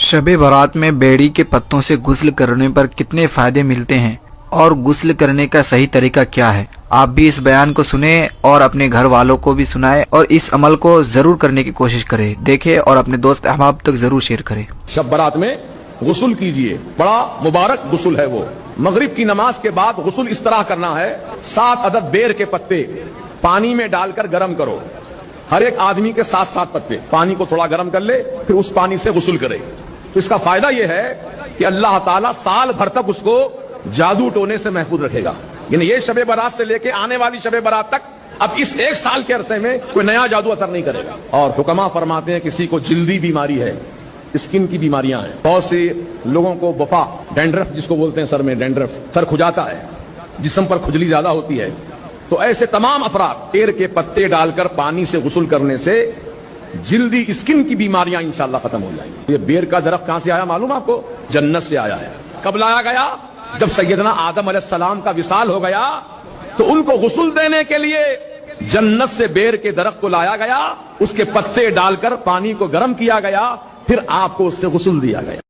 शब बारात में बेड़ी के पत्तों से गुस्ल करने पर कितने फायदे मिलते हैं और गुस्ल करने का सही तरीका क्या है। आप भी इस बयान को सुने और अपने घर वालों को भी सुनाएं और इस अमल को जरूर करने की कोशिश करें। देखें और अपने दोस्त अहबाब तक जरूर शेयर करें। शब बारात में गुस्ल कीजिए, बड़ा मुबारक गुस्ल है वो। मगरिब की नमाज के बाद गुस्ल इस तरह करना है, 7 अदद बेर के पत्ते पानी में डालकर गर्म करो। हर एक आदमी के 7-7 पत्ते पानी को थोड़ा गर्म कर ले, फिर उस पानी से गुस्ल करे। तो इसका फायदा यह है कि अल्लाह ताला साल भर तक उसको जादू टोने से महफूज रखेगा। यानी ये शब बारात से लेके आने वाली शब बारात तक अब इस 1 साल के अरसे में कोई नया जादू असर नहीं करेगा। और हुक्मा फरमाते हैं किसी को जिल्दी बीमारी है, स्किन की बीमारियां हैं, बहुत से लोगों को वफा डैंड्रफ जिसको बोलते हैं, सर में डैंड्रफ, सर खुजाता है, जिस्म पर खुजली ज्यादा होती है, तो ऐसे तमाम अफराद पेड़ के पत्ते डालकर पानी से गुस्ल करने से जिल्दी स्किन की बीमारियां इंशाअल्लाह खत्म हो जाएंगी। ये बेर का दरख्त कहां से आया मालूम आपको? जन्नत से आया है। कब लाया गया? जब सैयदना आदम अलैहिस्सलाम का विसाल हो गया तो उनको गुस्ल देने के लिए जन्नत से बेर के दरख्त को लाया गया, उसके पत्ते डालकर पानी को गर्म किया गया, फिर आपको उससे गुस्ल दिया गया।